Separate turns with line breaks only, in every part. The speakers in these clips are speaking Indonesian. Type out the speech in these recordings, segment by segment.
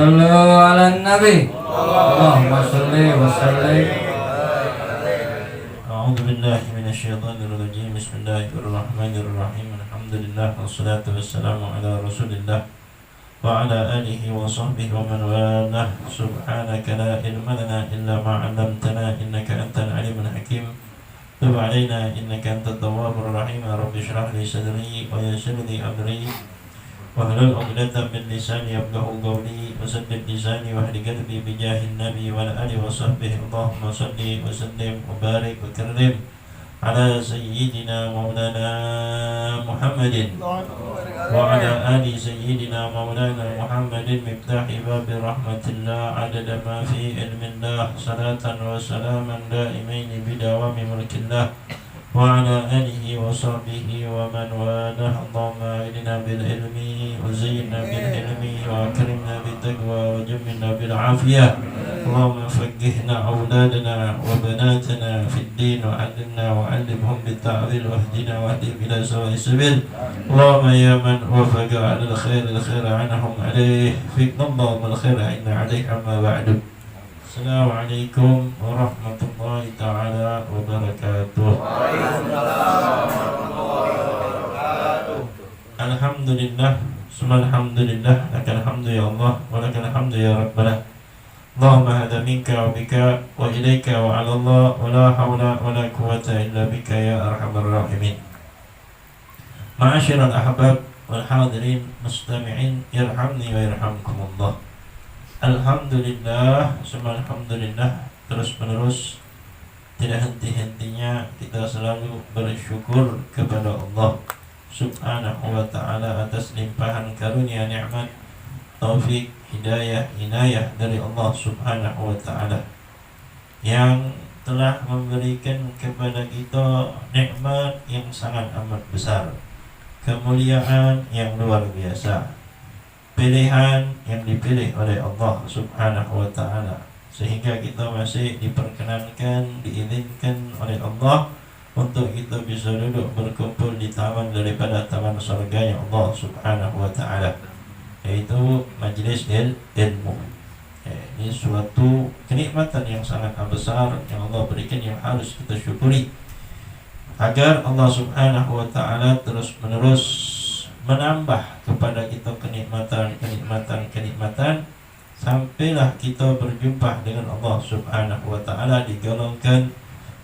Sallu ala nabi. Allahumma salli wa sallim.
A'udzu billahi minasyaitonir rajim. Bismillahirrahmanirrahim. Alhamdulillah wassalatu wassalamu ala Rasulillah wa ala alihi wa sahbihi wa man walah. Subhanaka la ilma lana illa ma 'allamtana innaka antal alimul hakim. Tub 'alaina innaka antat tawwabur rahim. Rabbi shrah li sadri wa yassir li amri wahlul 'uqdatam min lisani yafqahu qawli wasaddid lisani wahdi qalbi bijahin nabi wa ala alihi wa sahbihi. Allahumma shalli wa sallim wa barik wa karrim ala sayyidina maulana Muhammadin wa ala ali sayyidina maulana Muhammadin miftahi babi rahmatillah adada ma fi ilmillah salatan wa salaman daimaini bidawami mulkillah wa ala alihi wa sahbihi wa man walah. Allahumma idina bil ilmi wa zayyinna bil ilmi wa akrimna bil taqwa wa jammilna bil afiyah. Allahumma faqqihna awladana wa banatana fid din wa 'allimna wa 'allimhum bit ta'wil wa hdina wa hdihim ila sawa'is sabil. Allahumma ya man wafaqa 'ala al khair 'anhum 'alayhi fiqna Allahumma al khair 'inna 'alayhi amma ba'du. Assalamualaikum warahmatullahi ta'ala wabarakatuh. Alhamdulillah, alhamdulillah, lakal hamdu ya Allah wa lakal hamdu ya Rabbana. Allahumma hadha minka wa bika wa ilaika wa ala Allah wa la hawla wa la quwwata illa bika ya arhamar rahimin. Ma'asyiral ahbab wal hadirin mustami'in yarhamni wa yarhamkumullah. Alhamdulillah, semua alhamdulillah, terus menerus tidak henti-hentinya kita selalu bersyukur kepada Allah Subhanahu wa ta'ala atas limpahan karunia nikmat, taufik, hidayah, inayah dari Allah Subhanahu wa ta'ala yang telah memberikan kepada kita nikmat yang sangat amat besar, kemuliaan yang luar biasa, pilihan yang dipilih oleh Allah Subhanahu wa ta'ala sehingga kita masih diperkenankan, diizinkan oleh Allah untuk kita bisa duduk berkumpul di taman daripada taman surganya Allah Subhanahu wa ta'ala, yaitu majlis ilmu. Ini suatu kenikmatan yang sangat besar yang Allah berikan yang harus kita syukuri agar Allah Subhanahu wa ta'ala terus menerus menambah kepada kita kenikmatan sampailah kita berjumpa dengan Allah Subhanahu wa ta'ala digolongkan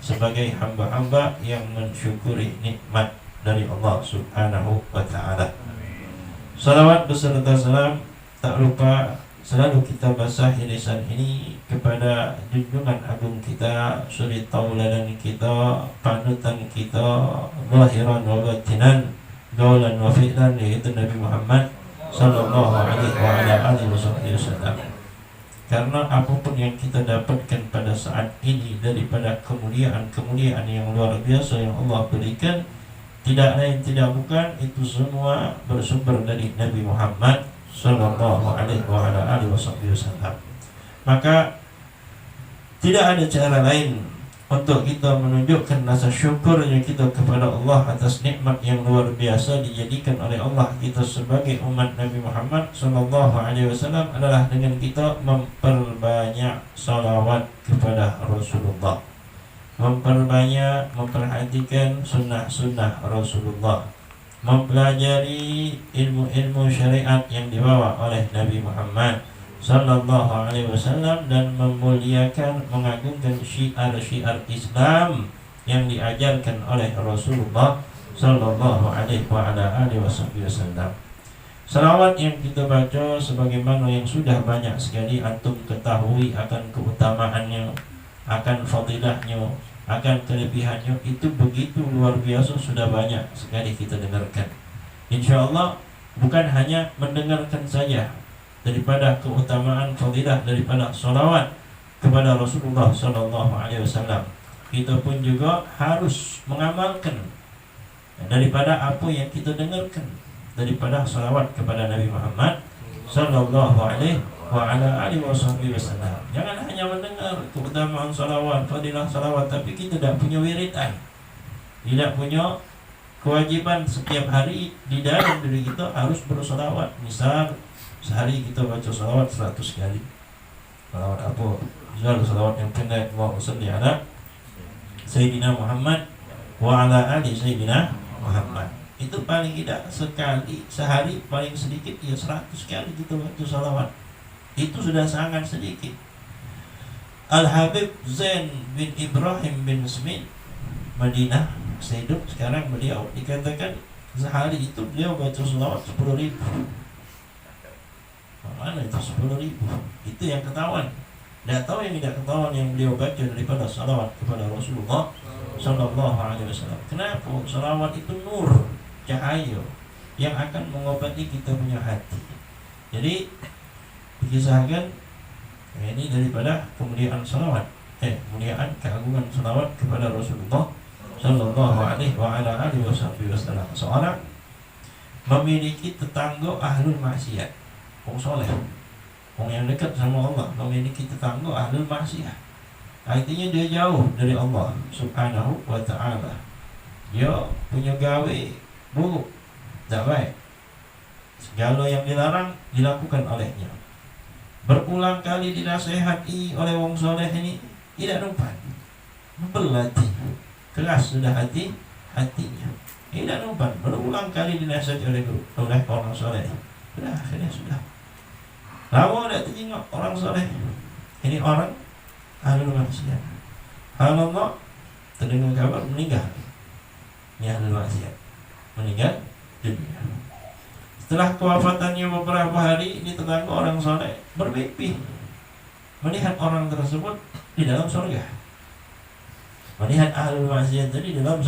sebagai hamba-hamba yang mensyukuri nikmat dari Allah Subhanahu wa ta'ala. Salawat beserta salam tak lupa selalu kita basahi lisan ini kepada junjungan agung kita, suri tauladan kita, panutan kita, zahiran wa batinan, qaulan wa fi'lan, yaitu Nabi Muhammad sallallahu alaihi wa ala alihi wasallam. Karena apapun yang kita dapatkan pada saat ini daripada kemuliaan yang luar biasa yang Allah berikan, tidak lain tidak bukan itu semua bersumber dari Nabi Muhammad sallallahu alaihi wa ala alihi wasallam. Maka tidak ada cara lain untuk kita menunjukkan rasa syukurnya kita kepada Allah atas nikmat yang luar biasa dijadikan oleh Allah kita sebagai umat Nabi Muhammad sallallahu alaihi wasallam adalah dengan kita memperbanyak salawat kepada Rasulullah, memperhatikan sunnah-sunnah Rasulullah, mempelajari ilmu-ilmu syariat yang dibawa oleh Nabi Muhammad sallallahu alaihi wasallam dan memuliakan, mengagungkan syiar-syiar Islam yang diajarkan oleh Rasulullah sallallahu alaihi wa ala alihi wasallam. Salawat yang kita baca sebagaimana yang sudah banyak sekali antum ketahui akan keutamaannya, akan fadilahnya, akan kelebihannya, itu begitu luar biasa, sudah banyak sekali kita dengarkan. InsyaAllah bukan hanya mendengarkan saja daripada keutamaan fadilah daripada salawat kepada Rasulullah sallallahu alaihi wasallam, kita pun juga harus mengamalkan daripada apa yang kita dengarkan daripada salawat kepada Nabi Muhammad sallallahu alaihi wa ala alihi wasallam. Jangan hanya mendengar keutamaan salawat, fadilah salawat, tapi kita tidak punya wiridan, tidak punya kewajiban setiap hari di dalam diri kita harus bersalawat. Misal Sehari kita baca salawat 100 kali. Salawat apa? Jual salawat yang pendek. Allahumma shalli ala Sayyidina Muhammad wa ala ali Sayyidina Muhammad. Itu paling tidak sekali sehari, paling sedikit ya 100 kali kita baca salawat. Itu sudah sangat sedikit. Al-Habib Zain bin Ibrahim bin Smith Madinah hidup sekarang, beliau dikatakan sehari itu beliau baca salawat 10.000. Mana itu 10.000? Itu yang ketahuan. Tidak tahu yang tidak ketahuan yang beliau baca daripada salawat kepada Rasulullah Sallallahu Alaihi Wasallam. Kenapa? Salawat itu nur, cahaya yang akan mengobati kita punya hati. Jadi dikisahkan ini daripada kemuliaan salawat, kemuliaan keagungan salawat kepada Rasulullah Sallallahu Alaihi Wasallam. Seorang memiliki tetangga ahlul maksiat, orang soleh, orang yang dekat sama Allah, memiliki tetangga ahlul maksiat. Artinya dia jauh dari Allah Subhanahu wa ta'ala. Dia punya gawe buruk, tak baik. Segala yang dilarang dilakukan olehnya. Berulang kali dinasihati oleh orang soleh ini, tidak numpan, berlatih keras sudah hatinya. Tidak numpan, berulang kali dinasihati oleh orang soleh. Sudah, akhirnya sudah. Lama tidak teringat orang soleh. Ini orang ahlul maksiat. Allah terdengar kabar meninggal. Ini ahlul maksiat, meninggal dunia. Setelah kewafatannya beberapa hari, ini tetangga orang soleh bermimpi melihat orang tersebut di dalam surga. Melihat ahlul maksiat tadi dalam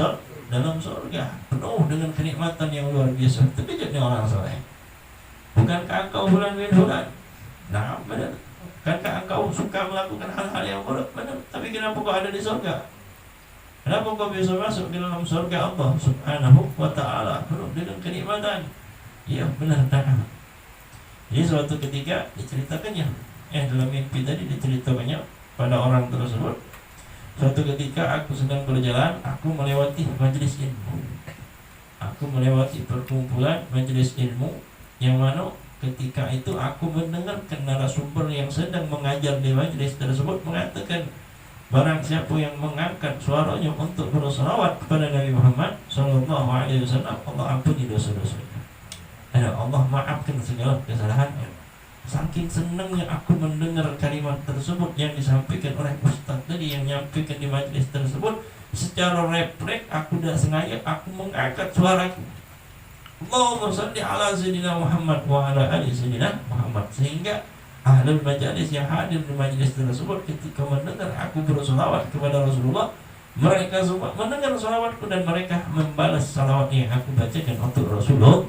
surga, penuh dengan kenikmatan yang luar biasa. Terkejutnya orang soleh. Bukankah engkau bulan bin bulan? Nah, benar. Bukankah engkau suka melakukan hal-hal yang buruk? Benar. Tapi kenapa kau ada di surga? Kenapa kau bisa masuk di dalam surga Allah Subhanahu wa ta'ala penuh dengan kenikmatan? Ya benar. Jadi suatu ketika diceritakannya, dalam mimpi tadi diceritakannya pada orang tersebut. Suatu ketika aku sedang berjalan, aku melewati majelis ilmu. Aku melewati perkumpulan majelis ilmu yang mana ketika itu aku mendengarkan narasumber yang sedang mengajar di majelis tersebut mengatakan, barang siapa yang mengangkat suaranya untuk bersalawat kepada Nabi Muhammad Sallallahu Alaihi Wasallam, Allah ampuni dosa-dosanya. Allah maafkan segala kesalahannya. Saking senangnya aku mendengar kalimat tersebut yang disampaikan oleh Ustaz tadi yang menyampaikan di majlis tersebut, secara refleks aku tidak sengaja aku mengangkat suaraku, Allahumma shalli ala Sayyidina Muhammad wa ala ali Sayyidina Muhammad, sehingga ahlul majalis yang hadir di majlis tersebut ketika mendengar aku bersalawat kepada Rasulullah, mereka semua mendengar salawatku dan mereka membalas salawat yang aku bacakan untuk Rasulullah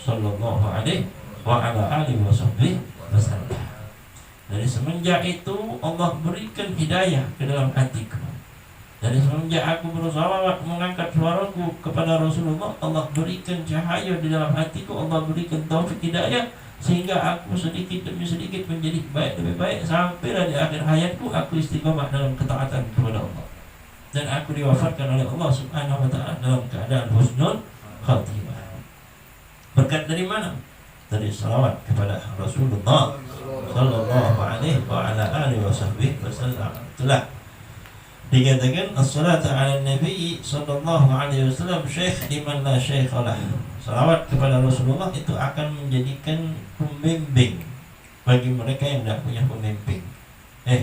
Sallallahu Alaihi wa ala alihi wasallam. Dari semenjak itu Allah berikan hidayah ke dalam hatiku. Dari semenjak aku bersalawat mengangkat suaraku kepada Rasulullah, Allah berikan cahaya di dalam hatiku, Allah berikan taufik hidayah sehingga aku sedikit demi sedikit menjadi baik demi baik sampai di akhir hayatku aku istiqamah dalam ketaatan kepada Allah. Dan aku diwafatkan oleh Allah Subhanahu wa ta'ala dalam keadaan husnul khatimah. Berkat dari mana? Dari salawat kepada Rasulullah Sallallahu Alaihi wa ala alihi wasallam. Itulah dikatakan as-salatu ala Nabi Sallallahu Alaihi Wasallam syekh liman la syekh lah. Salawat kepada Rasulullah itu akan menjadikan pembimbing bagi mereka yang tidak punya pembimbing.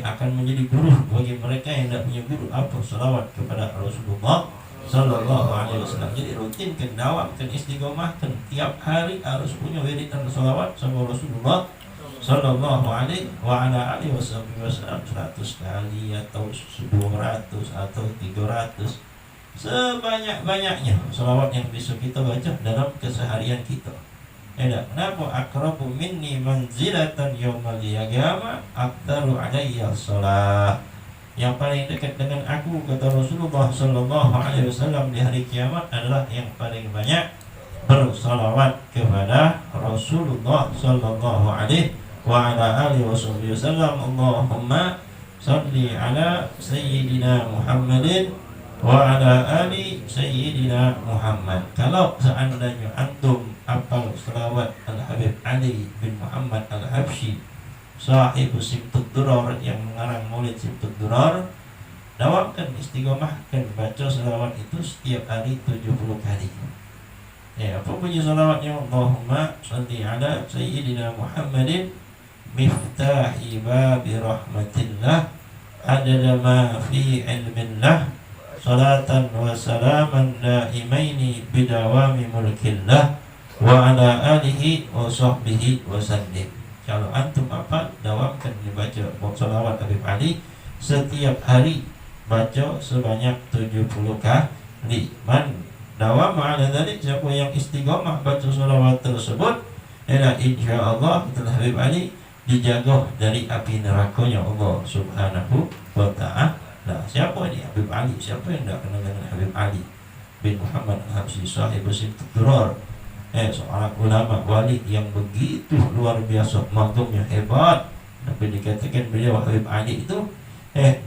Akan menjadi guru bagi mereka yang tidak punya guru. Apa? Salawat kepada Rasulullah Sallallahu Alaihi Wasallam. Jadi rutinkan, dawamkan, istiqomahkan. Tiap hari harus punya wiridan salawat sama Rasulullah Sallallahu Alaihi wa ala alihi wasallam 100 kali atau 200 atau 300, sebanyak-banyaknya salawat yang bisa kita baca dalam keseharian kita. Kenapa? Aqrabu minni manzilatan yaumal qiyamah aktaru alayya shalah. Yang paling dekat dengan aku, kata Rasulullah Sallallahu Alaihi Wasallam, di hari kiamat adalah yang paling banyak bersalawat kepada Rasulullah Sallallahu Alaihi wa ala alihi wasallam. Allahumma salli ala Sayyidina Muhammadin wa ala ali Sayyidina Muhammad. Kalau seandainya antum apal selawat Al-Habib Ali bin Muhammad Al-Habsyi sahibu Simtud Durar yang mengarang Maulid Simtud Durar, dawamkan istiqomahkan baca selawat itu setiap hari 70 kali. Ya, apa bunyi selawatnya? Allahumma shalli ala sayyidina Muhammadin miftahi babi rahmatillah adada ma fi ilmillah salatan wa salaman daimaini bidawami mulkillah wa ala alihi wa sahbihi wa sallim. Kalau antum apa, dawamkan dibaca selawat Habib Ali setiap hari, baca sebanyak 70 kali. Man dawam ala dzalik, siapa yang istiqamah baca selawat tersebut, insyaallah itulah Habib Ali dijaga dari api nerakanya Allah Subhanahu wa ta'ala. Siapa ini Habib Ali? Siapa yang tidak kenal dengan Habib Ali bin Muhammad Al-Habsyi sahibu Simtud Durar? Seorang ulama wali yang begitu luar biasa, magumnya hebat. Tapi dikatakan beliau Habib Ali itu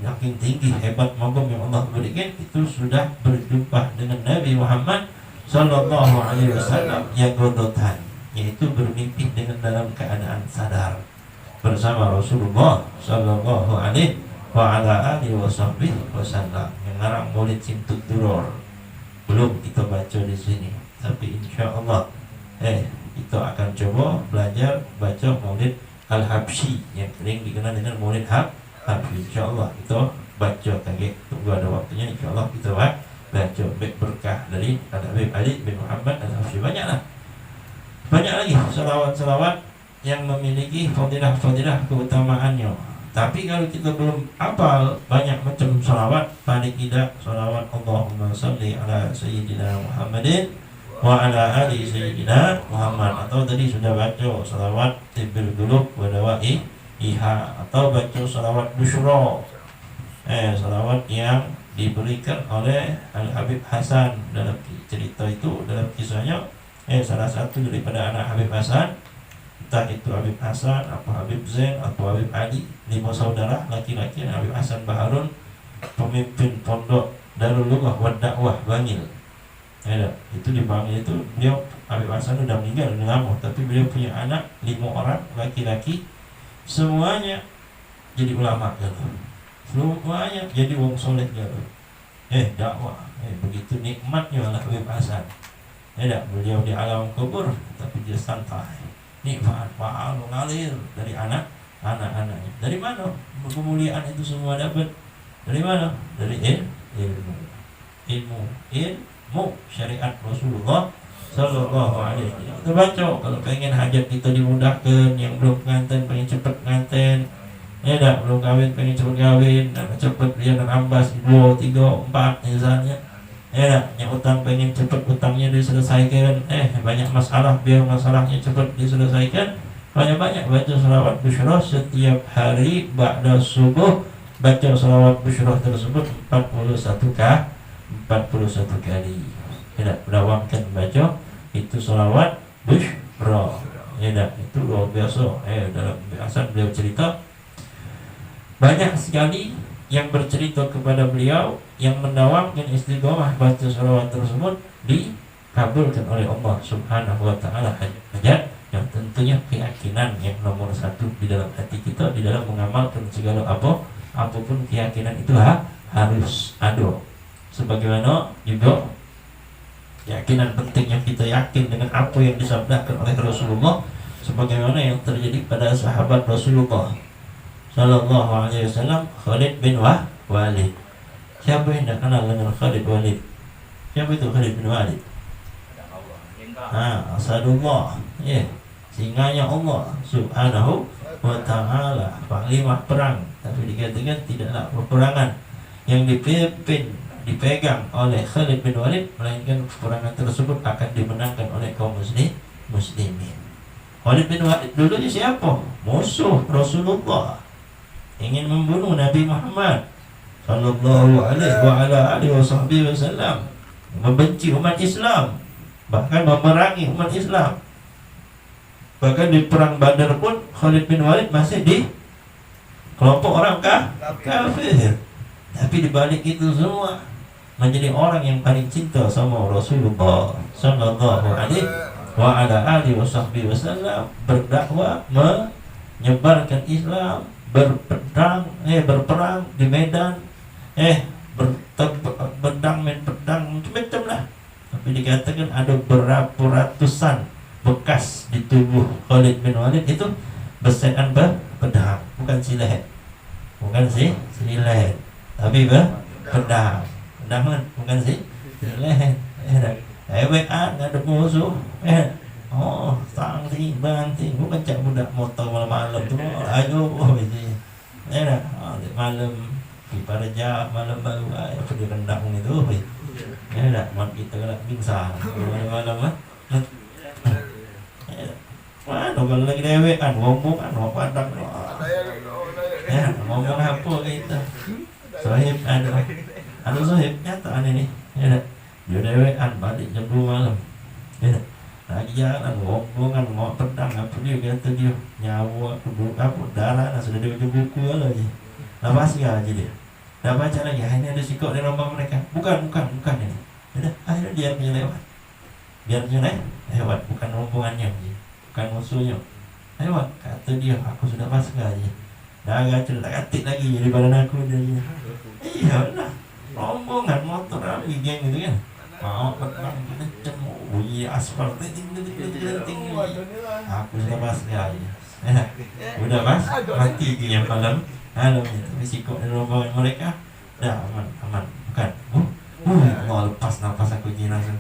makin tinggi hebat magum yang Allah berikan, itu sudah berjumpa dengan Nabi Muhammad sallallahu alaihi wasallam yang godotan, yaitu bermimpi dengan dalam keadaan sadar bersama Rasulullah sallallahu alaihi wa ala alihi wasallam yang ngarang Maulid Simtud Durar. Belum kita baca di sini, tapi insyaallah kita akan coba belajar baca Maulid Al-Habsyi yang sering dikenal dengan Maulid Habsyi. Insyaallah kita baca lagi, tunggu ada waktunya insyaallah kita baca berkah dari Habib Ali bin Muhammad Al-Habsyi. Banyak lagi selawat-selawat yang memiliki fadilah-fadilah keutamaannya. Tapi kalau kita belum hafal banyak macam selawat, paling tidak selawat Allahumma shalli ala sayyidina Muhammadin wa ala ali sayyidina Muhammad, atau tadi sudah baca selawat tibbil qulub wa dawaiha, atau baca selawat busyra, selawat yang diberikan oleh Al-Habib Hasan. Dalam cerita itu, dalam kisahnya, salah satu daripada anak Habib Hasan, entah itu Habib Hasan, apa Habib Zain, atau Habib Ali, 5 saudara laki-laki. Habib Hasan Baharun, pemimpin pondok Darul Lughah wa Dakwah Bangil. Itu di Bangil itu, beliau Habib Hasan sudah meninggal udah lama, tapi beliau punya anak 5 orang laki-laki, semuanya jadi ulama gitu. Semuanya jadi wong soleh gitu. Dakwah, begitu nikmatnya lah Habib Hasan. Beliau di alam kubur, tapi dia santai. Nikmat pahala ngalir dari anak-anaknya. Dari mana kemuliaan itu semua dapat? Dari mana? Dari ilmu syariat Rasulullah sallallahu alaihi wasallam. Kita baca kalau pengen hajat kita dimudahkan, yang belum pengantin pengen cepat pengantin, belum kawin pengen cepat kawin, cepat dia dan ambas 2, 3, 4 misalnya. Yang utang pengen cepat utangnya diselesaikan, banyak masalah biar masalahnya cepat diselesaikan. Banyak-banyak baca selawat busyra setiap hari ba'da subuh. Baca selawat busyra tersebut 41 kali. Dawamkan baca itu selawat busyra. Itu luar biasa. Dalam biasa beliau cerita, banyak sekali yang bercerita kepada beliau yang mendawamkan istiqomah baca selawat tersebut dikabulkan oleh Allah Subhanahu wa ta'ala hajat. Yang tentunya keyakinan yang nomor 1 di dalam hati kita, di dalam mengamalkan segala apapun keyakinan itu harus ada. Sebagaimana juga keyakinan penting yang kita yakin dengan apa yang disabdakan oleh Rasulullah, sebagaimana yang terjadi pada sahabat Rasulullah sallallahu alaihi wasallam, Khalid bin Walid. Siapa yang tidak kenal dengan Khalid Walid? Siapa itu Khalid bin Walid? Asadullah, singanya Allah Subhanahu wa ta'ala, panglima perang. Tapi dikatakan tidaklah peperangan yang dipegang oleh Khalid bin Walid, melainkan peperangan tersebut akan dimenangkan oleh kaum muslimin. Khalid bin Walid dulunya siapa? Musuh Rasulullah, ingin membunuh Nabi Muhammad sallallahu alaihi wasallam, membenci umat Islam, bahkan memerangi umat Islam. Bahkan di perang Badar pun Khalid bin Walid masih di kelompok orang kafir. Tapi di balik itu semua menjadi orang yang paling cinta sama Rasulullah sallallahu alaihi wa ala alihi wasahbihi wasallam, berdakwah, menyebarkan Islam, berperang di medan, pedang macam-macam lah. Tapi dikatakan ada berapa ratusan bekas di tubuh Khalid bin Walid itu bersaian pedang, bukan silet, tapi pedang, bukan silet. Hebat ada musuh, tangsi banting, bukan cak budak motor malam-malam tu, ayo, malam di Paraja malam baru apa di rendang itu, mat kita kena pingsan malam-malam mana kalau lagi dewekan ngomong padang ngomong apa kita sahib ada sahib nyata ini dia dewekan balik jam 2 malam lagi jalan ngomongan mau pedang apa dia kata dia nyawa apa darah sudah dia baca buku lagi lepas aja dia dah baca lagi akhirnya ada sikok di rombongan mereka bukan ini akhirnya dia punya lewat bukan rombongannya bukan musuhnya lewat kata dia aku sudah pasrah aja dah gacor tak katik lagi jadi badan aku dia iya lah rombongan motor lagi geng gitu kan mau pedang kenceng bunyi aspal tinggi aku sudah pasrah aja udah mas mati dia malam risiko di rombongan mereka dah aman bukan Allah lepas nafas aku je langsung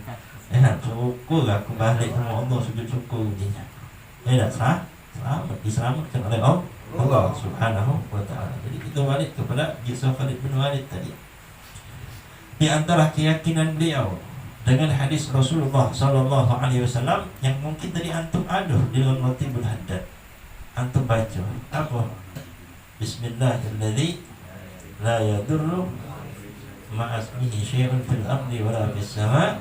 syukur aku balik sama Allah sujud syukur dia diselamatkan oleh Allah subhanahu wa ta'ala. Jadi kita balik kepada kisah Khalid bin Walid tadi. Di antara keyakinan beliau dengan hadis Rasulullah sallallahu alaihi wasallam yang mungkin tadi antum aduh di dalam Ratibul Haddad antum baca apa? Bismillahirrahmanirrahim la yadurru ma'asmihi syai'un fil ardi wala fis sama'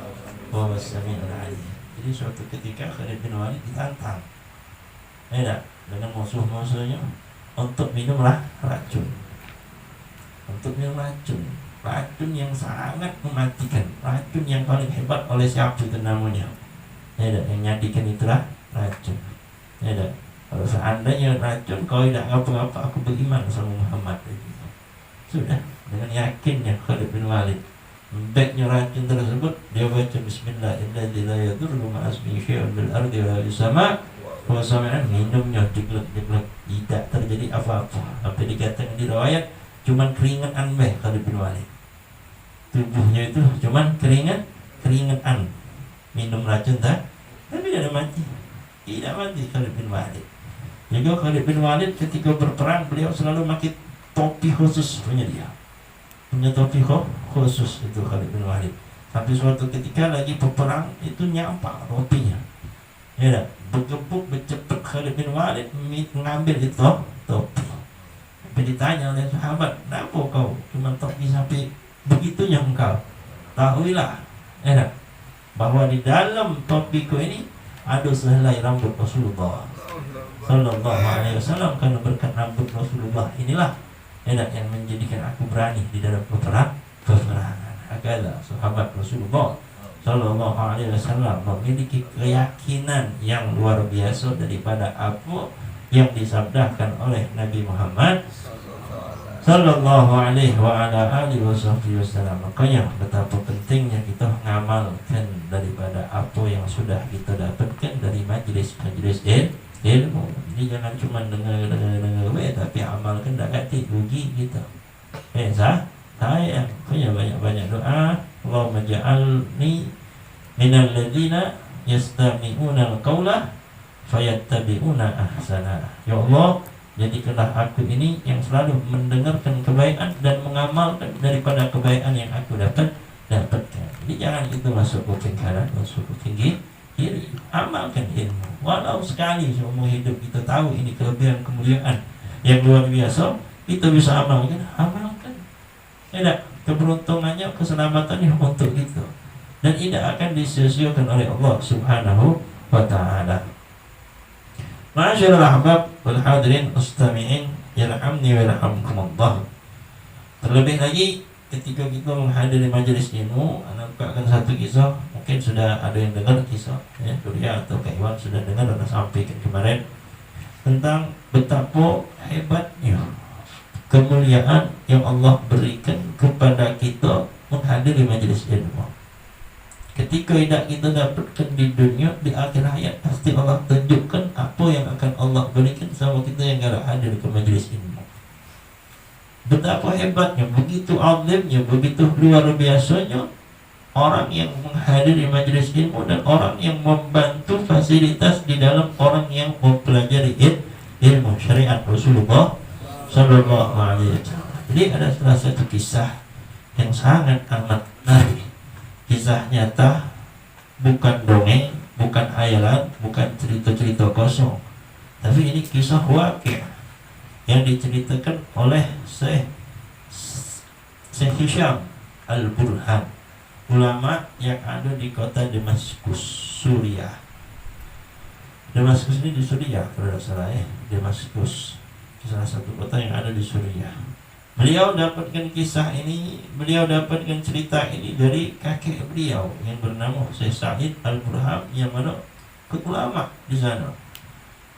wa huwas sami'ul 'alim. Jadi suatu ketika Khalid bin Walid ditantang dengan musuh-musuhnya untuk minumlah racun. Untuk minum racun yang sangat mematikan, racun yang paling hebat oleh siapa itu namanya. Yang nyadikan itulah racun. Kalau seandainya racun kau tidak apa-apa, aku beriman sama Muhammad. Sudah dengan yakinnya Khalid bin Walid membeknya racun tersebut, dia baca Bismillahirrahmanirrahim la yadurru ma'asmihi syai'un bil ardi wala fis sama' wa sami'an, minumnya diglek tidak terjadi apa-apa. Apa dikatakan di riwayat cuman keringetan Khalid bin Walid, tubuhnya itu cuman keringetan minum racun tapi tidak mati Khalid bin Walid. Juga Khalid bin Walid ketika berperang beliau selalu pakai topi khusus punya topi khusus itu Khalid bin Walid. Tapi suatu ketika lagi peperang itu nyampak topinya, bergebuk bercepet Khalid bin Walid mengambil itu topi. Tapi ditanya oleh sahabat, kenapa kau cuma topi sampai begitunya engkau? Tahuilah bahwa di dalam topiku ini ada sehelai rambut Rasulullah sallallahu alaihi wasallam. Karena berkat rambut Rasulullah inilah yang menjadikan aku berani di dalam peperangan. Agar sahabat Rasulullah sallallahu alaihi wasallam memiliki keyakinan yang luar biasa daripada apa yang disabdakan oleh Nabi Muhammad sallallahu alaihi wa ala alihi wasallam. Makanya betapa pentingnya kita mengamalkan daripada apa yang sudah kita dapatkan dari majlis-majlis ilmu. Jadi jangan cuma dengar tapi amalkan tak kati rugi kita. Saya punya banyak doa. Allahumma ja'alni minal ladzina yastami'una al-qawla fayattabi'una ahsana. Ya Allah, jadikanlah aku ini yang selalu mendengarkan kebaikan dan mengamalkan daripada kebaikan yang aku dapatkan. Jadi jangan kita masuk kuping kanan, masuk kuping kiri. Amalkan ilmu. Walau sekali seumur hidup kita tahu ini kelebihan kemuliaan yang luar biasa, kita bisa amalkan. Keberuntungannya, keselamatannya untuk itu, dan tidak akan disia-siakan oleh Allah subhanahu wa ta'ala. Ma'asyiral ahbab wal hadirin mustami'in yarhamni wa yarhamkumullah. Terlebih lagi ketika kita menghadiri majelis ilmu, anak bukakan satu kisah. Mungkin sudah ada yang dengar kisah ya, Surya atau Kak Iwan sudah dengar dan sampaikan kemarin tentang betapa hebatnya kemuliaan yang Allah berikan kepada kita menghadiri majelis ilmu. Ketika tidak kita dapatkan di dunia, di akhir hayat pasti Allah tunjukkan apa yang akan Allah berikan sama kita yang tidak hadir ke majelis ilmu. Betapa hebatnya, begitu azimnya, begitu luar biasanya orang yang menghadiri majelis ilmu dan orang yang membantu fasilitas di dalam orang yang mempelajari ilmu syariat Rasulullah Sallallahu Alaihi Wasallam. Jadi ada salah satu kisah yang sangat amat menarik. Kisah nyata, bukan dongeng, bukan hayalan, bukan cerita-cerita kosong, tapi ini kisah wakil yang diceritakan oleh Syekh Hisham Al-Burhan, ulama yang ada di kota Damaskus, Suriah. Damaskus ini di Suriah, kalau tidak salah ya, Damaskus, salah satu kota yang ada di Suriah. Beliau dapatkan kisah ini, beliau dapatkan cerita ini dari kakek beliau yang bernama Syekh Sa'id Al-Burhan, yang mana ulama di sana.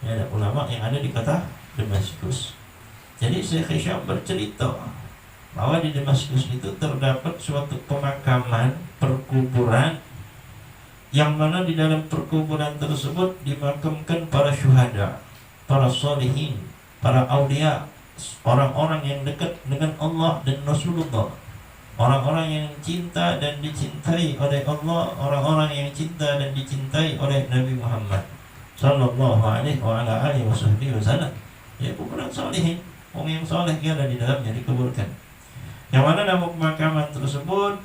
Ya, ada ulama yang ada di kota Damaskus. Jadi Syekh Hisham bercerita bahwa di Damaskus itu terdapat suatu pemakaman, perkuburan, yang mana di dalam perkuburan tersebut dimakamkan para syuhada, para sholihin, para aulia, orang-orang yang dekat dengan Allah dan Rasulullah, orang-orang yang cinta dan dicintai oleh Allah, orang-orang yang cinta dan dicintai oleh Nabi Muhammad Sallallahu Alaihi Wasallam. Ya, kuburan solihin, orang yang soleh ada di dalamnya dikuburkan. Yang mana nama pemakaman tersebut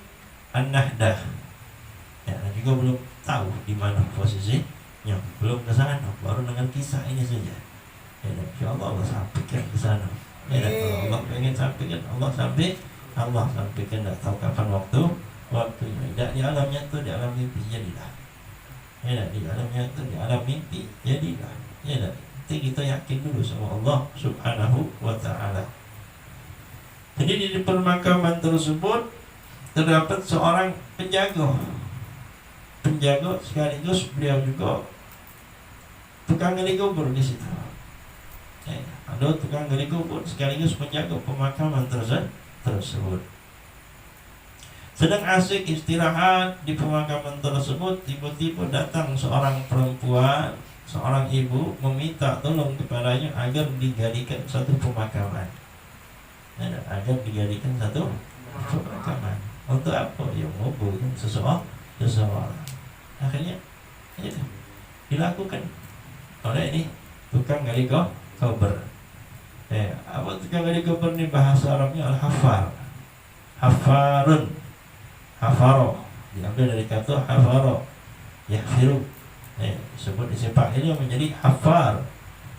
An-Nahdah. Ya, juga belum tahu di mana posisinya, belum ke sana, baru dengar kisah ini saja. Ya, insyaallah Allah sampaikan ke sana. Ya, kalau Allah pengen sampaikan, Allah sampaikan, tidak tahu kapan waktunya. Tidak di alam nyata, di alam mimpi jadilah. Ya, di alam nyata, di alam mimpi jadilah. Ya, nanti kita yakin dulu sama Allah Subhanahu wa Ta'ala. Jadi di pemakaman tersebut terdapat seorang penjaga sekaligus beliau juga tukang gali kubur di situ. Ada tukang gali kubur sekaligus penjaga pemakaman tersebut. Sedang asik istirahat di pemakaman tersebut, tiba-tiba datang seorang perempuan, seorang ibu meminta tolong kepadanya agar digalikan satu pemakaman. Agar digalikan satu pemakaman. Untuk apa? Ya, menguburkan seseorang. Akhirnya dilakukan oleh ini tukang gali kubur. Apa tukang gali kubur ini bahasa Arabnya al-hafar. Hafarun, hafaro, diambil dari kata hafaro, yahfiru. Sebut isim fa'il menjadi hafar.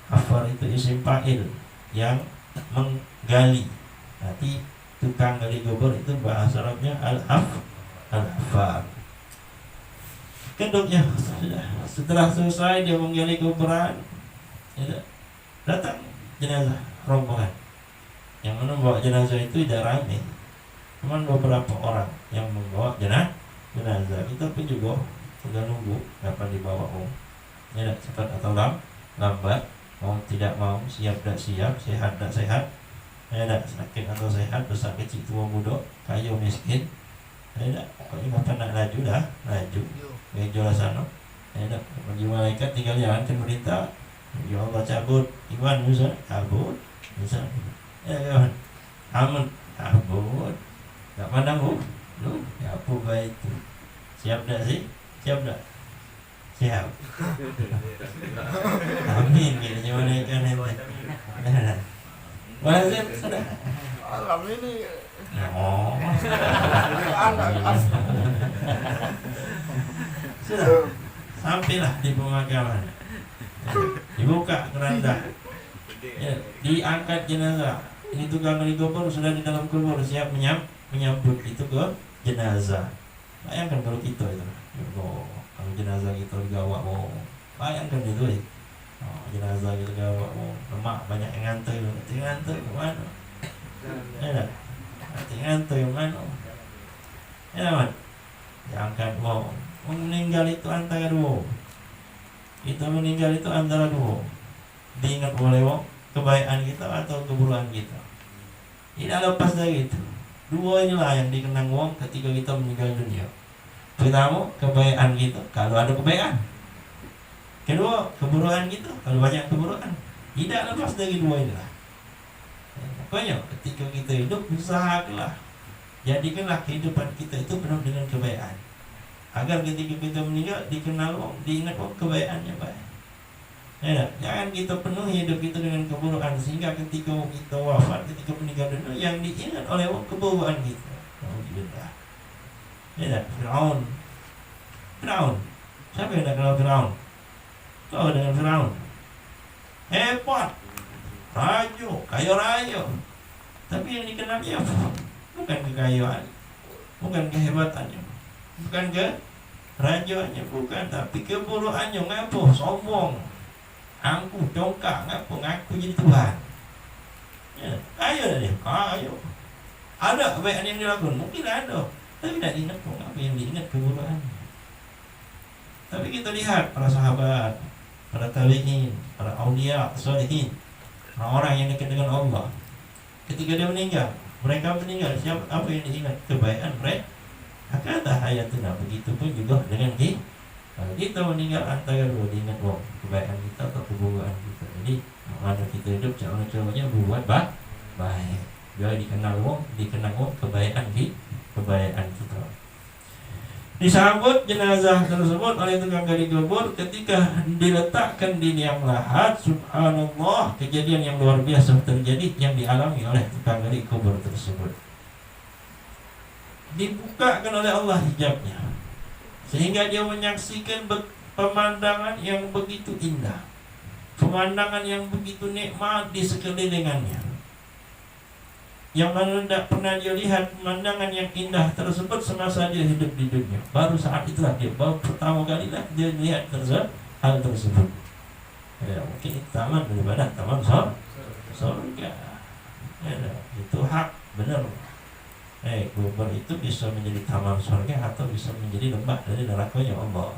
Hafar itu isim fa'il yang menggali. Nanti tukang gali kubur itu bahasa Arabnya al-hafar. Kedoknya setelah selesai dia menggali kuburan, datang jenazah rombongan. Yang mana membawa jenazah itu tidak ramai, cuma beberapa orang yang membawa jenazah. Kita pun juga sudah nunggu kapan dibawa, ya, cepat atau lambat, mau tidak mau, siap tak siap, sehat tak sehat, ya, sakit atau sehat, besar kecil tua muda, kaya miskin, ya, pokoknya kapan nak laju dah laju. Ya, jual sana. Ya, bagi malaikat tinggal jalankan berita. Ya Allah cabut, Iwan Musa cabut, Musa. Ya kawan, aman cabut. Tak pandang lu, ya apa baik itu. Siap dah sih? Siap dah? Siap. Amin. Kita coba naikkan ini. Wajib sudah.
Alam ini.
Oh. Sudah sampailah di pemakaman, dibuka keranda, ya, diangkat jenazah. Ini tukang gali kubur sudah di dalam kubur siap menyambut itu ke jenazah. Bayangkan kalau kita itu, kalau jenazah kita digawa, bayangkan itu, jenazah kita digawa, lemak banyak yang nganter kemana? Ya, Artinya itu yang mana? Ya man, diangkat wow. Meninggal itu antara dua. Kita meninggal itu antara dua. Diingat oleh wong kebaikan kita atau keburukan kita. Tidak lepas dari itu. Dua inilah yang dikenang wong ketika kita meninggal dunia. Pertama, kebaikan kita kalau ada kebaikan. Kedua, keburukan kita kalau banyak keburukan. Tidak lepas dari dua inilah. Makanya ketika kita hidup, usahakanlah jadikanlah kehidupan kita itu penuh dengan kebaikan, agar ketika kita meninggal dikenal wong, diingat wong kebaikannya baik. Ya, jangan kita penuhi hidup kita dengan keburukan sehingga ketika kita wafat, ketika meninggal dunia yang diingat oleh wong keburukan kita. Alhamdulillah. Ya, Firaun. Siapa yang tak kenal Firaun? Kau dengan Firaun. Hebat. Raja, kaya raya. Tapi yang dikenalnya apa? Bukan kekayaan, bukan kehebatannya, bukan kerajaannya, bukan, tapi keburukannya. Ngapo? Sombong, angkuh, congkak, ngapo? Ngaku jadi Tuhan. Ya, kaya dia, kaya. Ada kebaikan yang dilakukan? Mungkin ada, tapi tidak diingat kok. Apa yang diingat? Keburukannya. Tapi kita lihat para sahabat, para tabi'in, para aulia, sholihin, orang-orang yang dekat dengan Allah. Ketika dia meninggal, mereka meninggal, siapa apa yang diingat? Kebaikan mereka. Kata hayatuna, begitu pun juga dengan kita. Kalau kita meninggal antara dua, diingat wong kebaikan kita atau keburukan kita. Jadi mana kita hidup, cara-caranya buat baik. Biar dikenal wong kebaikan kita. Disambut jenazah tersebut oleh tukang gali kubur. Ketika diletakkan di liang lahat, subhanallah, kejadian yang luar biasa terjadi yang dialami oleh tukang gali kubur tersebut. Dibukakan oleh Allah hijabnya, sehingga dia menyaksikan pemandangan yang begitu indah, pemandangan yang begitu nikmat di sekelilingannya, yang mana tidak pernah dia lihat pemandangan yang indah tersebut semasa dia hidup di dunia. Baru saat itulah dia baru pertama kali lah dia lihat hal tersebut. Ya, mungkin taman daripada taman surga. Ya, itu hak benar. Kubur itu bisa menjadi taman surga atau bisa menjadi lembah dari nerakanya Allah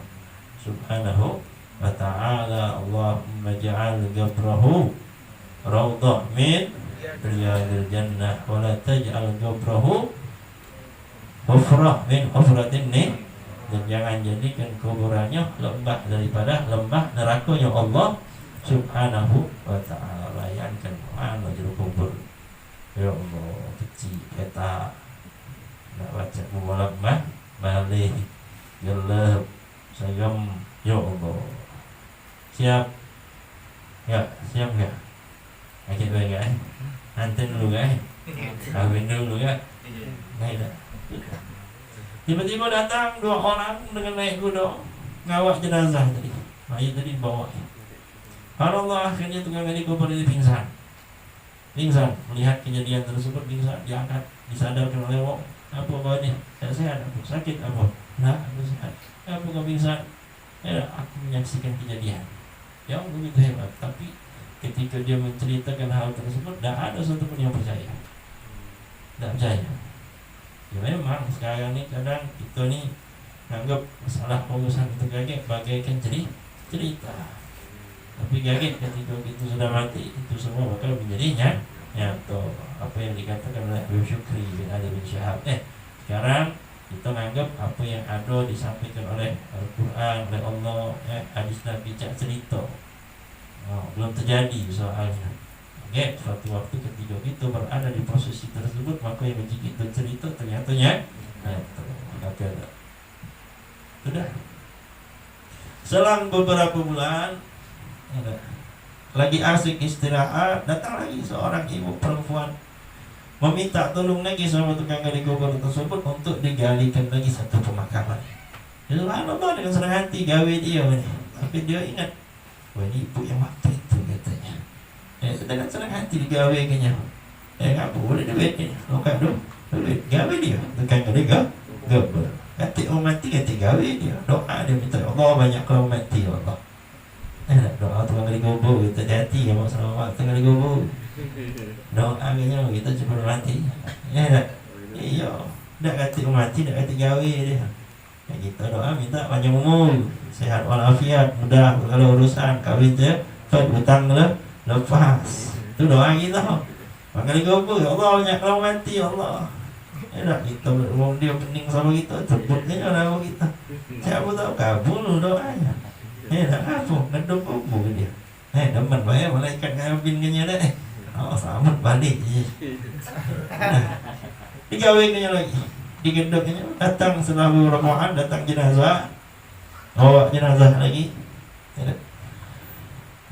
Subhanahu wa ta'ala. Allahumma ja'al qabrahu raudhah min riyadil jannah wa la taj'al qabrahu hufrah min hufratin nih. Dan jangan jadikan kuburannya lembah daripada lembah nerakanya Allah Subhanahu wa ta'ala. Bayangkan mana jadi kubur. Ya Allah, kecil kita nak baca bulan balik gelap sayam. Ya Allah, siap ya akhir baik kan. Nanti dulu kan, kawin dulu kan. Tiba-tiba datang dua orang dengan naik kuda ngawak jenazah tadi. Mayat tadi bawa. Allah, akhirnya tukang gali kubur ini pingsan melihat kejadian tersebut, pingsan, diangkat, disadarkan oleh wong. Apa kau ni? Tak sehat, apa sakit apa? Nah, aku sehat. Apa kau pingsan? Ya, aku menyaksikan kejadian yang begitu hebat. Tapi ketika dia menceritakan hal tersebut, tidak ada satu pun yang percaya. Tidak percaya. Ya memang sekarang ni kadang kita ni anggap masalah urusan itu bagaikan cerita. Tapi kaget ketika itu sudah mati, itu semua bakal menjadi nyata. Apa yang dikatakan oleh Habib Syukri bin Ali bin Syahab. Sekarang kita menganggap apa yang ada disampaikan oleh Al-Quran, oleh Allah, hadis Nabi cerita. Belum terjadi soalnya. Suatu waktu ketika kita berada di posisi tersebut, maka yang kita cerita ternyata sudah. Selang beberapa bulan, lagi asik istirahat, datang lagi seorang ibu perempuan meminta tolong lagi sama tukang gali kubur tersebut untuk digalikan lagi satu pemakaman. Ya subhanallah, dengan senang hati gawe dia ini. Tapi dia ingat, wah ini ibu yang waktu itu katanya. Dengan senang hati digawekannya. Ngapa boleh duit ni? Lokak tu duit gawe dia tukang gali kubur. Kata orang mati kata gawe dia. Doa dia minta, Allah banyak kau mati Allah. Doa tukang gali kubur kita hati yang mau selamat tukang gali kubur. Doa kita kita cepat mati. Ya tak? Iya, dak kata mati, dak kata gawe dia. Ya kita doa minta panjang umur, sehat walafiat, mudah kalau urusan kawin tu, hutang lepas. Itu doa kita. Makanya gopo, ya Allah banyak kalau mati, ya Allah. Enak kita mau dia pening sama kita, terbuknya orang kita. Siapa tahu kabul doanya. Enak apa? Ngedok kubur dia. Demen bae malaikat ngabin kenya dah. Oh, selamat balik. Digawe kenya lagi. Digedoknya datang selalu rombongan, datang jenazah. Bawa jenazah lagi.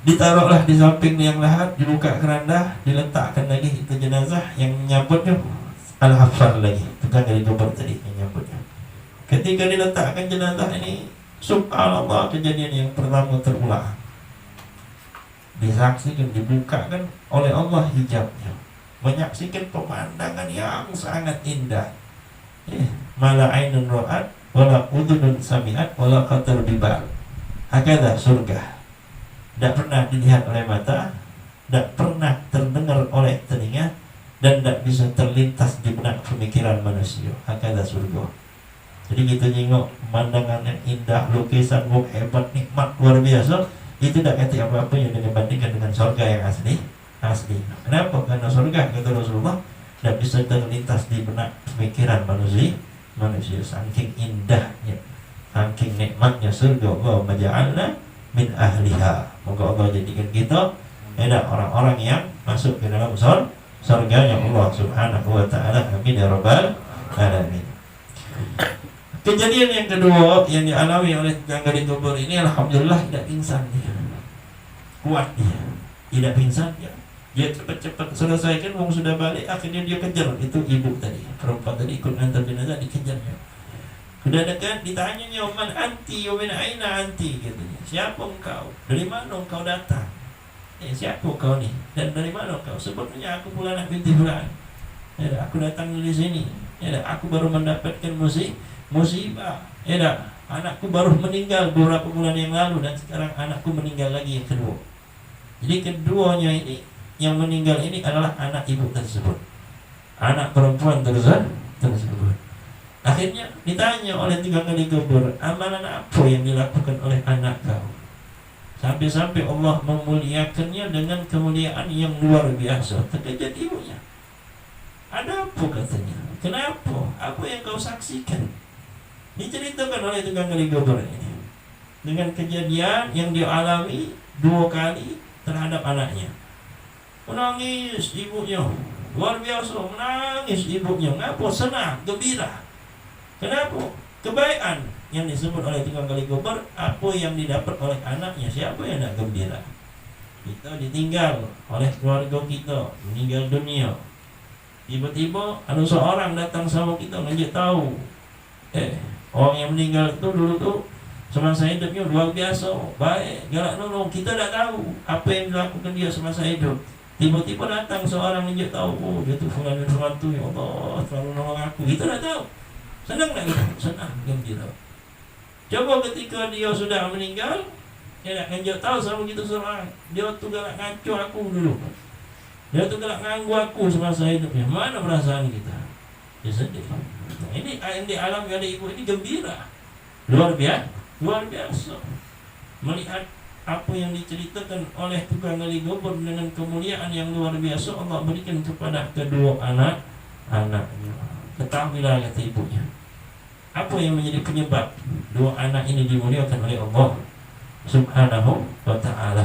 Ditaruhlah di samping yang lahat, dibuka keranda, diletakkan lagi itu jenazah yang nyambutnya Al-Hafar lagi, tukang dari kubur tadi yang nyambutnya. Ketika diletakkan jenazah ini, subhanallah, kejadian yang pertama terulang. Disaksikan, dibukakan oleh Allah hijabnya, menyaksikan pemandangan yang sangat indah. Mala ainun ra'at, wala udhunun sami'at, wala khatar bibal. Hakada surga. Tidak pernah dilihat oleh mata, tidak pernah terdengar oleh telinga, dan tidak bisa terlintas di benak pemikiran manusia. Hakada surga. Jadi kita tengok pemandangan yang indah, lukisan hebat, nikmat, luar biasa. Itu tidak kata apa-apa yang dibandingkan dengan surga yang asli. Kenapa? Karena surga, kata Rasulullah, tidak bisa terlintas di benak pemikiran manusia. Saking indahnya, saking nikmatnya surga. Allah maja'alna min ahliha. Moga Allah jadikan kita orang-orang yang masuk ke dalam surganya Allah Subhanahu wa ta'ala. Amin ya rabbal alamin. Kejadian yang kedua yang dialami oleh tetangga di kubur ini, alhamdulillah tidak pingsan dia. Kuat dia. Tidak pingsan dia. Dia cepat-cepat selesaikan, wong sudah balik, akhirnya dia kejar itu ibu tadi. Perempuan tadi ikut antar jenazah, dikejarnya. Sudah dekat, ditanya, "Man anti, wa min aina anti?" katanya. "Siapa engkau? Dari mana engkau datang?" "Siapa kau ni? Dan dari mana engkau?" "Sebetulnya aku Fulanah binti Fulan. Aku datang dari sini. Aku baru mendapatkan musibah. Anakku baru meninggal beberapa bulan yang lalu, dan sekarang anakku meninggal lagi yang kedua." Jadi keduanya ini, yang meninggal ini adalah anak ibu tersebut, anak perempuan tersebut. Akhirnya ditanya oleh tiga kali kubur, amalan apa yang dilakukan oleh anak kau? Sampai-sampai Allah memuliakannya dengan kemuliaan yang luar biasa. Terkejut ibunya. Ada apa katanya? Kenapa? Apa yang kau saksikan? Diceritakan oleh tiga kali kubur ini dengan kejadian yang dialami 2 kali terhadap anaknya. Menangis ibunya, luar biasa menangis ibunya. Kenapa? Senang, gembira. Kenapa? Kebaikan yang disebut oleh tiga kali kubur, apa yang didapat oleh anaknya. Siapa yang nak gembira? Kita ditinggal oleh keluarga kita, meninggal dunia. Tiba-tiba ada seorang datang sama kita, ngajak tahu, orang yang meninggal itu dulu tuh semasa hidupnya luar biasa, baik, galak nolong. Kita tak tahu apa yang dilakukan dia semasa hidup. Tiba-tiba datang seorang ngajak tahu, oh dia tuh Fulan bin Fulan tuh, ya Allah selalu nolong aku. Kita tak tahu. Senang tak kita? Senang, gembira. Coba ketika dia sudah meninggal, dia nak ngajak tahu sama kita seorang, dia tuh galak ngaco aku dulu, dia tuh galak nganggu aku semasa hidupnya. Mana perasaan kita? Dia sedih. Nah, ini yang dialami oleh ibu ini gembira, luar biasa melihat apa yang diceritakan oleh tukang gali kubur dengan kemuliaan yang luar biasa Allah berikan kepada kedua anaknya. Ketahuilah, kata ibunya, apa yang menjadi penyebab 2 anak ini dimuliakan oleh Allah Subhanahu wa ta'ala.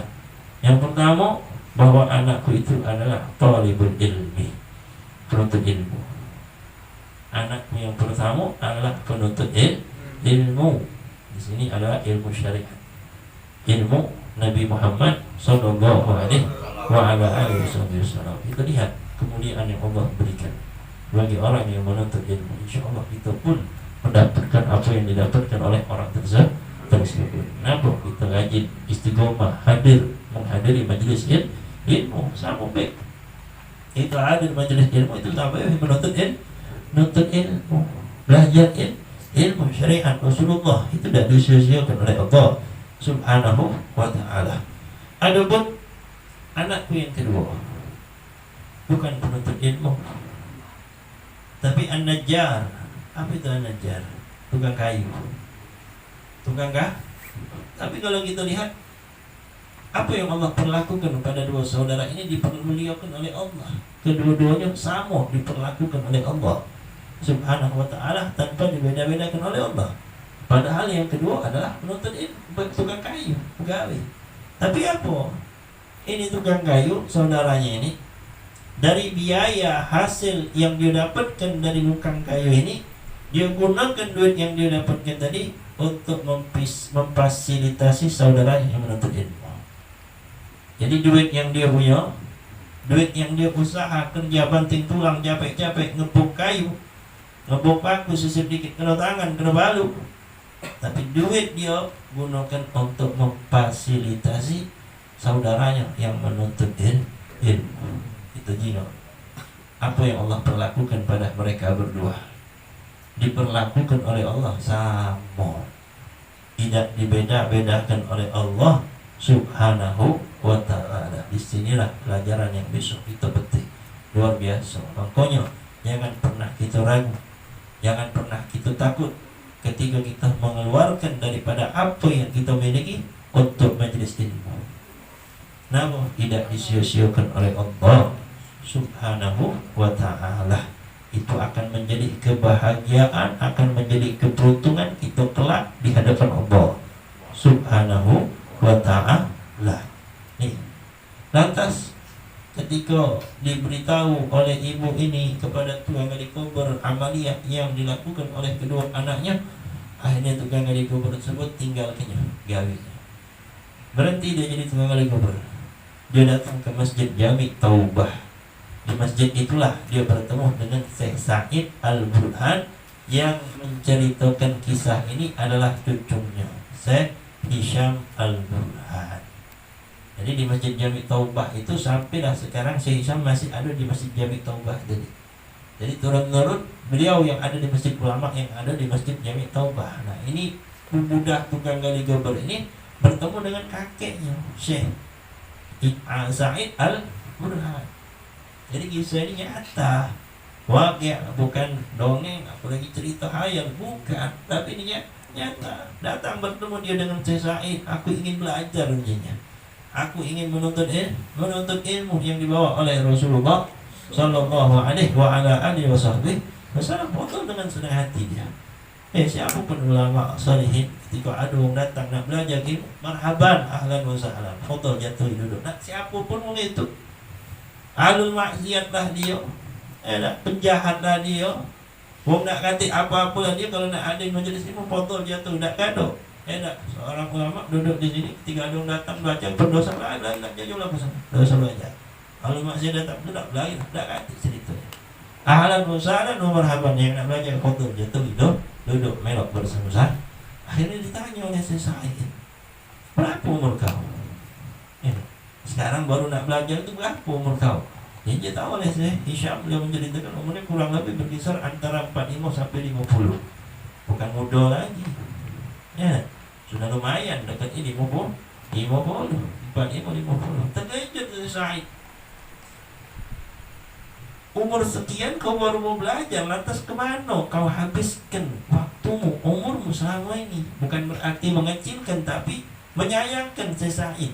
Yang pertama, bahwa anakku itu adalah talibul ilmi, penuntut ilmu. Anakku yang pertama adalah penuntut ilmu. Di sini adalah ilmu syariat, ilmu Nabi Muhammad sallallahu alaihi wasallam. Kita lihat kemuliaan yang Allah berikan bagi orang yang menuntut ilmu. InsyaAllah kita pun mendapatkan apa yang didapatkan oleh orang tersebut. Kenapa? Kita rajin istiqomah menghadiri majlis ilmu, sama baik. Itu hadir majlis ilmu itu sampai menuntut ilmu, belajar ilmu syariat Rasulullah. Itu tidak disia-siakan oleh Allah Subhanahu wa ta'ala. Adapun anakku yang kedua, bukan penuntut ilmu, Tapi an-najjar, apa itu an-najjar? Tukang kayu. Tukang kayu. Tapi kalau kita lihat apa yang Allah perlakukan kepada dua saudara ini dipermuliakan oleh Allah. Kedua-duanya sama diperlakukan oleh Allah Subhanahu wa ta'ala tanpa dibeda-bedakan oleh Allah. Padahal yang kedua adalah penuntut ilmu, tukang kayu, pegawai. Tapi apa? Ini tukang kayu, saudaranya ini, dari biaya hasil yang dia dapatkan dari tukang kayu ini, dia gunakan duit yang dia dapatkan tadi untuk memfasilitasi saudaranya yang menuntut ilmu. Jadi duit yang dia punya, duit yang dia usaha, kerja banting tulang, capek-capek, ngebuk kayu, ngebuk paku, sisir dikit, kena tangan, kena balu. Tapi duit dia gunakan untuk memfasilitasi saudaranya yang menuntut ilmu. Itu jino. Apa yang Allah perlakukan pada mereka berdua diperlakukan oleh Allah sama, tidak dibeda-bedakan oleh Allah Subhanahu wa ta'ala. Disinilah pelajaran yang besok kita petik. Luar biasa. Makanya jangan pernah kita ragu, jangan pernah kita takut ketika kita mengeluarkan daripada apa yang kita miliki untuk majelis ilmu. Namun tidak disia-siakan oleh Allah Subhanahu wa ta'ala. Itu akan menjadi kebahagiaan, akan menjadi keberuntungan kita kelak di hadapan Allah Subhanahu wa ta'ala. Nih. Lantas ketika diberitahu oleh ibu ini kepada tukang gali kubur amaliyah yang dilakukan oleh kedua anaknya, akhirnya tukang gali kubur tersebut tinggalkannya gawinya. Berhenti dia jadi tukang gali kubur. Dia datang ke Masjid Jami' Taubah. Di masjid itulah dia bertemu dengan Syekh Sa'id Al-Burhan yang menceritakan kisah ini adalah cucunya Syekh Hisham Al-Burhan. Jadi di Masjid Jami' Taubah itu sampailah sekarang Syekh Hisham masih ada di Masjid Jami' Taubah tadi. Jadi turun-menurun beliau yang ada di Masjid Ulama yang ada di Masjid Jami' Taubah. Nah ini budak tukang gali kubur ini bertemu dengan kakeknya Syekh Sa'id Al-Burhan. Jadi kisah ini nyata, wakil, bukan dongeng, apalagi cerita hayal, bukan. Tapi ini nyata. Datang bertemu dia dengan Syekh Sa'id. Aku ingin belajar ujinya. Aku ingin menuntut ilmu yang dibawa oleh Rasulullah Sallallahu Alaihi Wasallam. Foto dengan senang hati dia. Siapapun ulama salihin ketika ada orang datang nak belajar ilmu, marhaban, ahlan wa sahlan. Foto jatuh duduk. Nak siapapun itu. Alul maksiat lah dia, penjahat lah dia. Wong nak kata apa-apa lah dia, kalau nak ada majlis ilmu foto jatuh tak kado. Seorang ulama duduk di sini, ketika ada orang datang belajar berdosa lah, nak jajulah ke sana. Dosa belajar. Alul maksiat datang tu tak belajar, tak kata ceritanya. Ahlan wa sahlan wa marhaban, yang nak belajar foto jatuh duduk melok bersama. Akhirnya ditanya oleh Syekh Sa'id, berapa umur kau? Sekarang baru nak belajar itu berapa umur kau? Yang dia tahu oleh Syekh Hisham, beliau menceritakan umurnya kurang lebih berkisar antara 45 sampai 50. Bukan muda lagi. Sudah lumayan dekat ini 50. 45, 50. Terkejut Syekh Sa'id. Umur sekian kau baru mau belajar, lantas kemana kau habiskan waktumu, umurmu selama ini? Bukan berarti mengecilkan, tapi menyayangkan Syekh Sa'id.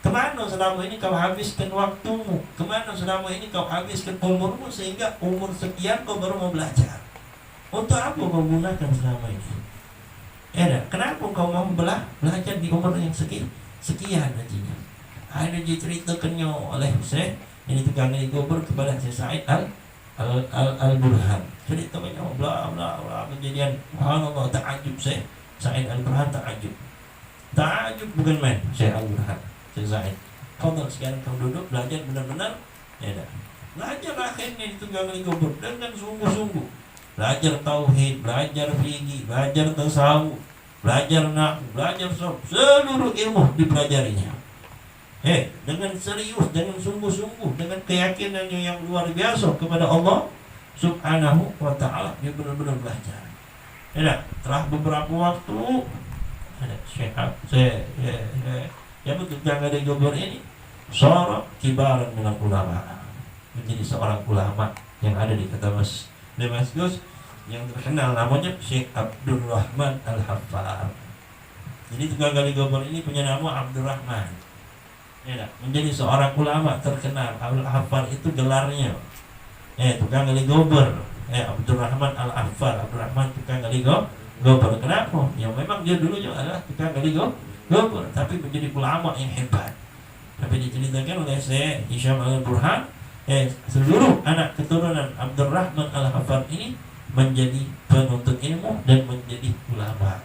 Kemana selama ini kau habiskan waktumu? Kemana selama ini kau habiskan umurmu sehingga umur sekian kau baru mau belajar? Untuk apa kau gunakan selama ini? Kenapa kau mau belajar di umur yang sekian aja? Ada diceritakannya oleh Syekh ini tukang gali kubur kepada Syekh Sa'id Al-Burhan. Cerita banyak bla bla bla kejadian. Subhanallah, takjub Syekh Sa'id Al-Burhan, takjub bukan main Syekh Al-Burhan. Syekh Sa'id, kalau sekarang kau duduk belajar benar-benar, belajar akhirnya di tukang gali kubur dengan sungguh-sungguh. Belajar tauhid, belajar fikih, belajar tasawuf, belajar nahwu, belajar sarf, seluruh ilmu dipelajarinya. Dengan serius, dengan sungguh-sungguh, dengan keyakinannya yang luar biasa kepada Allah Subhanahu wa ta'ala, dia benar-benar belajar. Setelah beberapa waktu, yang tukang gali kubur ini seorang kibaran dengan ulama, menjadi seorang ulama yang ada di Damaskus yang terkenal namanya Syekh Abdurrahman Al-Haffar. Jadi tukang gali gobor ini punya nama Abdurrahman. Ya, menjadi seorang ulama terkenal. Al-Haffar itu gelarnya. Tukang gali gobor. Abdurrahman Al-Haffar. Abdurrahman tukang gali gobor. Kenapa? Ya memang dia dulu juga adalah tukang gali gobor, tapi menjadi ulama yang hebat. Tapi diceritakan oleh Syekh Hisham Al-Burhan, seluruh anak keturunan Abdurrahman Al-Haffar ini menjadi penuntut ilmu dan menjadi ulama.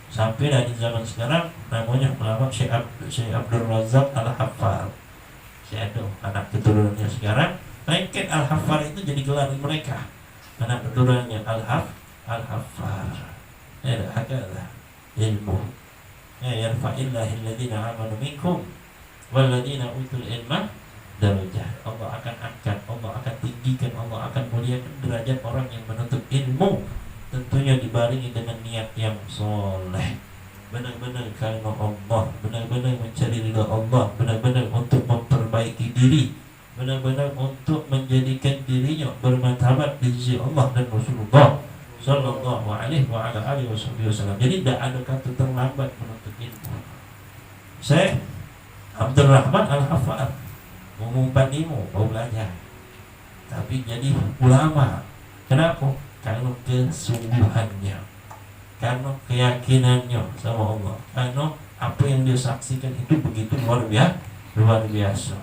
Sampai dari zaman sekarang namanya ulama Syekh Abdul Razak Al-Haffar. Syekh itu anak keturunannya sekarang. Lengket Al-Haffar itu jadi gelar mereka. Anak keturunannya Al-Haffar. Hakalah ilmu. Yarfa'illahil ladzina amanu minkum walladzina utul ilma darajat. Allah akan angkat, Allah akan tinggikan, Allah akan muliakan derajat orang yang menuntut ilmu, tentunya dibarengi dengan niat yang soleh, benar-benar karena Allah, benar-benar mencari ridha Allah, benar-benar untuk memperbaiki diri, benar-benar untuk menjadikan dirinya bermartabat di sisi Allah dan Rasulullah Sallallahu alaihi wasallam. Jadi tidak ada kata terlambat menuntut ilmu. Syekh Abdurrahman Al-Haffar mengumpat ilmu, mau belajar, tapi jadi ulama. Kenapa? Karena kesungguhannya, karena keyakinannya sama Allah, karena apa yang dia saksikan itu begitu luar biasa.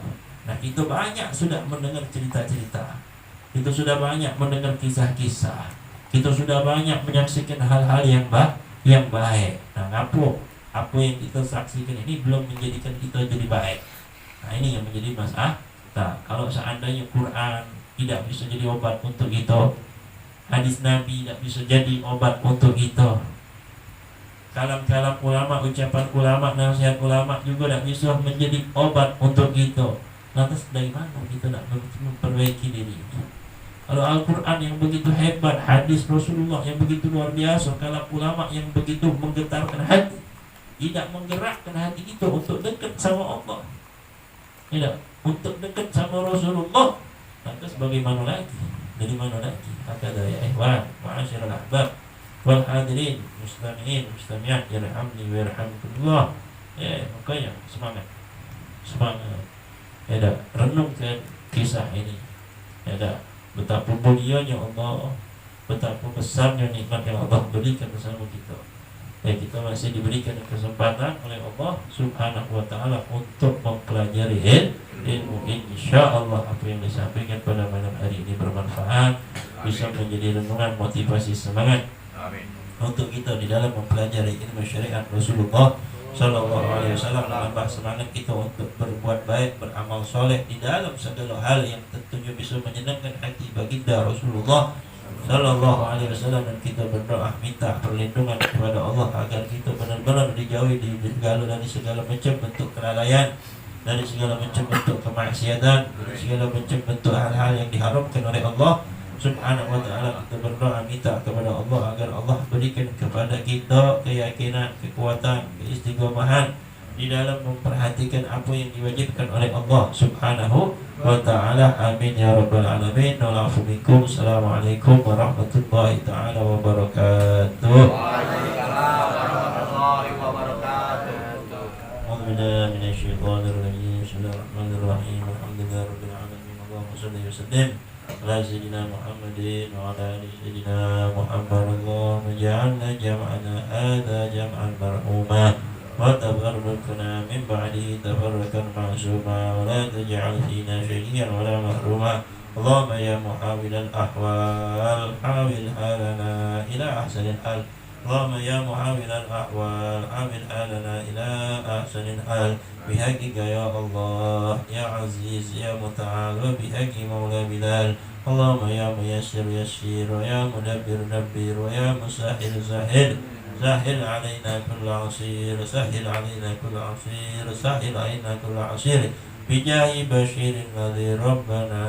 Nah, itu banyak sudah mendengar cerita-cerita, itu sudah banyak mendengar kisah-kisah, kita sudah banyak menyaksikan hal-hal yang baik. Nah, apa yang kita saksikan ini belum menjadikan kita jadi baik. Nah, ini yang menjadi masalah. Nah, kalau seandainya Quran tidak bisa jadi obat untuk kita, hadis Nabi tidak bisa jadi obat untuk kita, kalam-kalam ulama, ucapan ulama, nasihat ulama juga tidak bisa menjadi obat untuk kita. Lantas dari mana kita nak memperbaiki diri ini? Kalau Al-Quran yang begitu hebat, hadis Rasulullah yang begitu luar biasa, kalam ulama yang begitu menggetarkan hati, tidak menggerakkan hati kita untuk dekat sama Allah, tidak untuk dekat sama Rasulullah, lantas bagaimana lagi? Dari mana lagi? Hakada ya ikhwan, ma'asyiral ahbab wal hadirin, mustami'in, mustami'at, yarhamni wa yarhamkumullah. Makanya semangat. Renungkan kisah ini. Betapa mulianya Allah, betapa besarnya nikmat yang Allah berikan bersama kita. Kita masih diberikan kesempatan oleh Allah Subhanahu wa ta'ala untuk mempelajari ilmu. InsyaAllah apa yang disampaikan pada malam hari ini bermanfaat, bisa menjadi renungan, motivasi, semangat untuk kita di dalam mempelajari ilmu syariat Rasulullah Sallallahu alaihi wasallam, menambah semangat kita untuk berbuat baik, beramal soleh di dalam segala hal yang tentunya bisa menyenangkan hati baginda Rasulullah Sallallahu alaihi wasallam. Dan kita berdoa minta perlindungan kepada Allah agar kita benar-benar dijauhi dari segala macam bentuk kelalaian, dari segala macam bentuk kemaksiatan, dari segala macam bentuk hal-hal yang diharamkan oleh Allah Subhanahu wa ta'ala. Kita berdoa minta kepada Allah agar Allah berikan kepada kita keyakinan, kekuatan, keistiqomahan di dalam memperhatikan apa yang diwajibkan oleh Allah Subhanahu wa ta'ala. Amin ya rabbal alamin. Wa'alaikum assalamualaikum warahmatullahi ta'ala wabarakatuh.
Waalaikumsalam warahmatullahi wabarakatuh.
A'udzubillahi minasyaitonir rajim. Bismillahirrahmanirrahim. Alhamdulillahi rabbil alamin. Allahumma shalli wa sallim ala sayyidina Muhammadin wa ala ali sayyidina Muhammad. Allahumma ja'alna jam'ana hadha jam'an marhuma wa tabarrukna min ba'di tabarrukan ma'suma wa la taj'al fina syaqiyyan wa la mahruma. Allahumma ya muhawilal ahwal hawil halana ila ahsanil hal. Allahumma ya muhawilal ahwal hawil halana ila ahsanil hal. بحقك يا الله يا عزيز يا متعال وبحق مولى بلال. اللهم يا ميسر يسير ويا مدبر دبر ويا مسهل سهل سهل علينا كل عسير سهل علينا كل عسير سهل علينا كل عسير بجاه بشير النذير. ربنا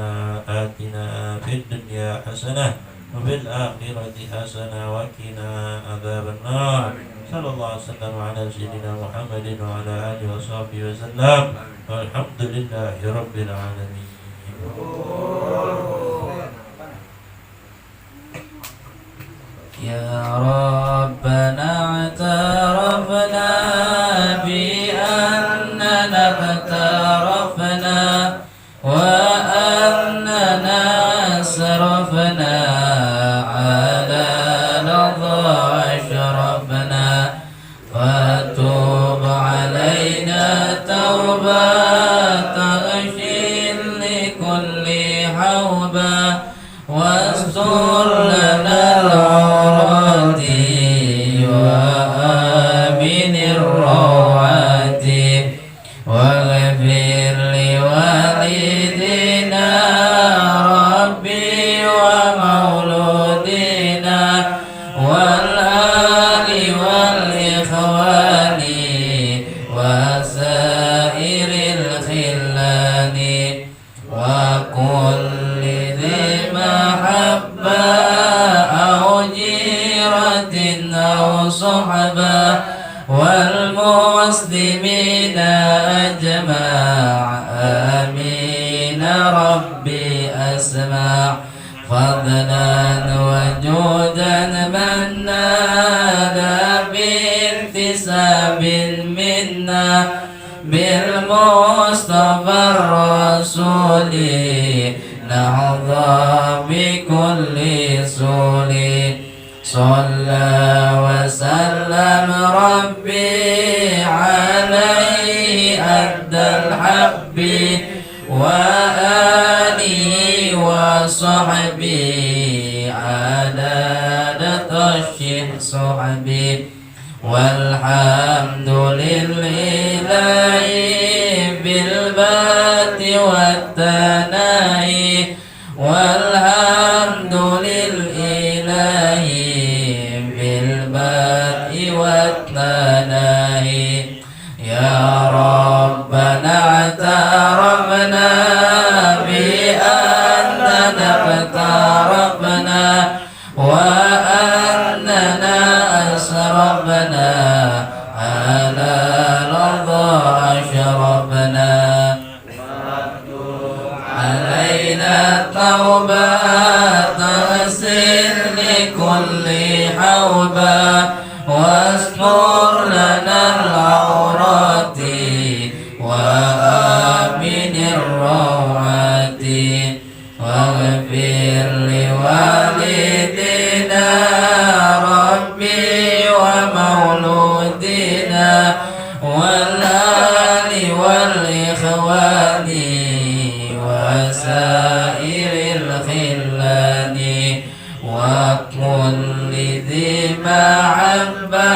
آتنا في الدنيا حسنة وفي الآخرة حسنة وقنا عذاب النار. صلى الله عليه وسلم على سيدنا محمد وعلى آله وصحبه وسلم والحمد لله رب العالمين. بكل حوبة واستر لنا العورات وآمن الروعات واغفر لوالدينا ربي ومولودينا والآل والإخوان وسائر الخلان وكل ذي محبة أو جيرة أو صحبة والمسلمين أجمع آمين ربي أسمع فضلا وجودا من نال بانتساب منا بالمصطفى الرسول نحظى بكل سول صلى وسلم ربي عليه أدى الحب وآله وصحبه عدد الشيخ صحبي والحمد لله بالبات والثناء والحمد لله بالبات والثناء يا ربنا اعترفنا بأننا اقتربنا وأننا أسرفنا على رضا أشرفنا علينا التوبة تغسل لكل حوبة واستر لنا العورات وآمن الروعات واغفر لوالدينا ربي ومولودينا والآل والإخوان وسائر الخلان وكل ذي محبة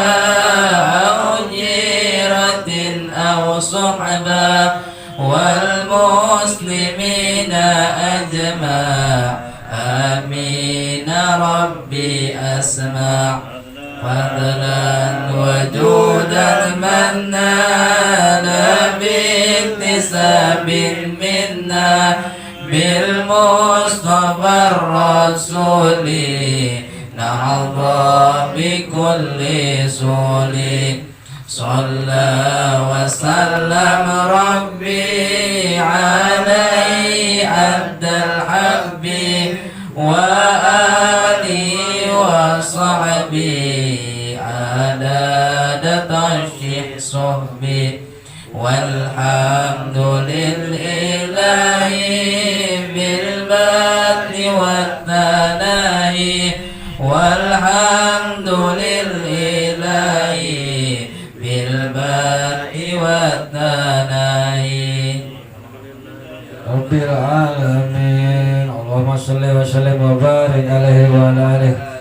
أو جيرة أو صحبة والمسلمين أجمع آمين ربي أسمع فضلا وجودا من نال باكتساب منا بالمصطفى الرسول نحظى بكل سول صلى وسلم ربي عليه أدى الحب وآله وصحبه عدد الشيخ صحبه والحمد لله بالبذل والثناء والحمد لله بالبذل والثناء
رب العالمين اللهم صل وسلم وبارك عليه وعلى آله